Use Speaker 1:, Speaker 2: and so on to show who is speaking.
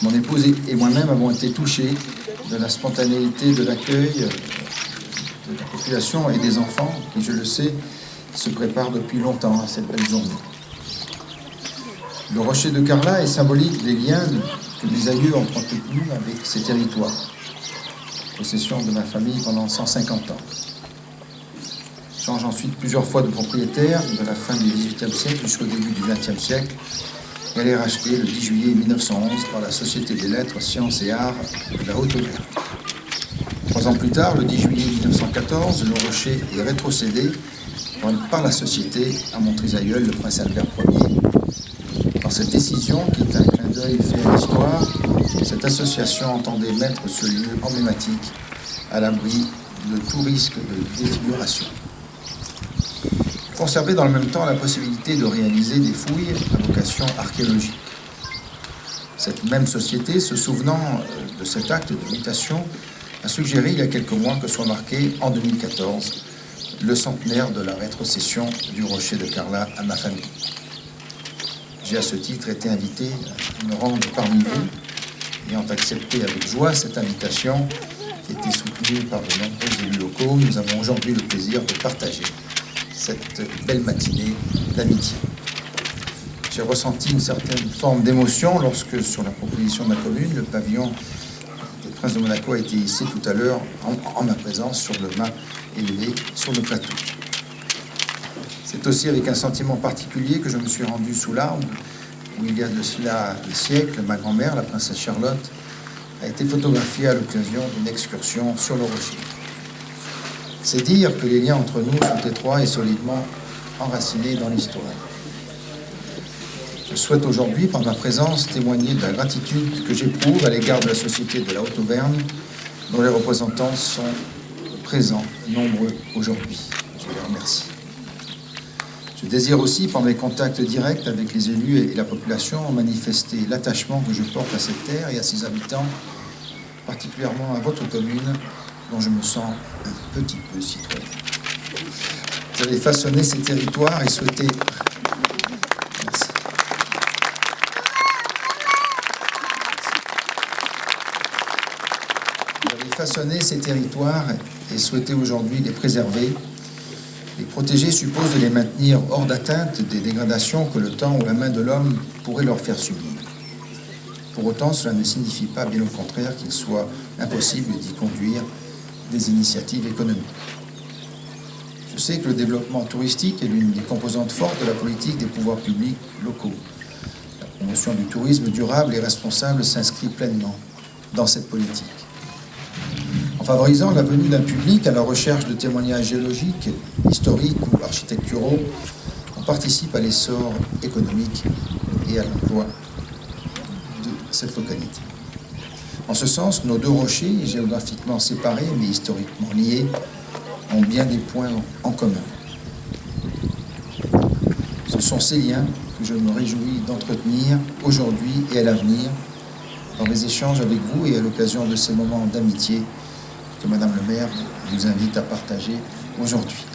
Speaker 1: Mon épouse et moi-même avons été touchés de la spontanéité de l'accueil de la population et des enfants qui, je le sais, se préparent depuis longtemps à cette belle journée. Le rocher de Carlat est symbolique des liens que mes aïeux ont entretenus avec ces territoires, possession de ma famille pendant 150 ans. Change ensuite plusieurs fois de propriétaire, de la fin du XVIIIe siècle jusqu'au début du XXe siècle. Elle est rachetée le 10 juillet 1911 par la Société des Lettres, Sciences et Arts de la Haute-Auvergne. 3 ans plus tard, le 10 juillet 1914, le rocher est rétrocédé par la Société à mon trisaïeul, le prince Albert Ier. Par cette décision, qui est un clin d'œil fait à l'histoire, cette association entendait mettre ce lieu emblématique à l'abri de tout risque de défiguration. Conserver dans le même temps la possibilité de réaliser des fouilles à vocation archéologique. Cette même société, se souvenant de cet acte de mutation, a suggéré il y a quelques mois que soit marqué en 2014 le centenaire de la rétrocession du rocher de Carlat à ma famille. J'ai à ce titre été invité à me rendre parmi vous, ayant accepté avec joie cette invitation qui était soutenue par de nombreux élus locaux. Nous avons aujourd'hui le plaisir de partager cette belle matinée d'amitié. J'ai ressenti une certaine forme d'émotion lorsque, sur la proposition de la commune, le pavillon des Princes de Monaco a été hissé tout à l'heure en ma présence sur le mât élevé sur le plateau. C'est aussi avec un sentiment particulier que je me suis rendu sous l'arbre où il y a de cela des siècles, ma grand-mère, la princesse Charlotte, a été photographiée à l'occasion d'une excursion sur le rocher. C'est dire que les liens entre nous sont étroits et solidement enracinés dans l'histoire. Je souhaite aujourd'hui, par ma présence, témoigner de la gratitude que j'éprouve à l'égard de la Société de la Haute-Auvergne, dont les représentants sont présents, nombreux aujourd'hui. Je les remercie. Je désire aussi, par mes contacts directs avec les élus et la population, manifester l'attachement que je porte à cette terre et à ses habitants, particulièrement à votre commune, dont je me sens un petit peu citoyen. Vous avez façonné ces territoires et souhaité... Merci. Vous avez façonné ces territoires et souhaité aujourd'hui les préserver. Les protéger suppose de les maintenir hors d'atteinte des dégradations que le temps ou la main de l'homme pourrait leur faire subir. Pour autant, cela ne signifie pas, bien au contraire, qu'il soit impossible d'y conduire des initiatives économiques. Je sais que le développement touristique est l'une des composantes fortes de la politique des pouvoirs publics locaux. La promotion du tourisme durable et responsable s'inscrit pleinement dans cette politique. En favorisant la venue d'un public à la recherche de témoignages géologiques, historiques ou architecturaux, on participe à l'essor économique et à l'emploi de cette localité. En ce sens, nos deux rochers, géographiquement séparés mais historiquement liés, ont bien des points en commun. Ce sont ces liens que je me réjouis d'entretenir aujourd'hui et à l'avenir dans mes échanges avec vous et à l'occasion de ces moments d'amitié que Madame le maire nous invite à partager aujourd'hui.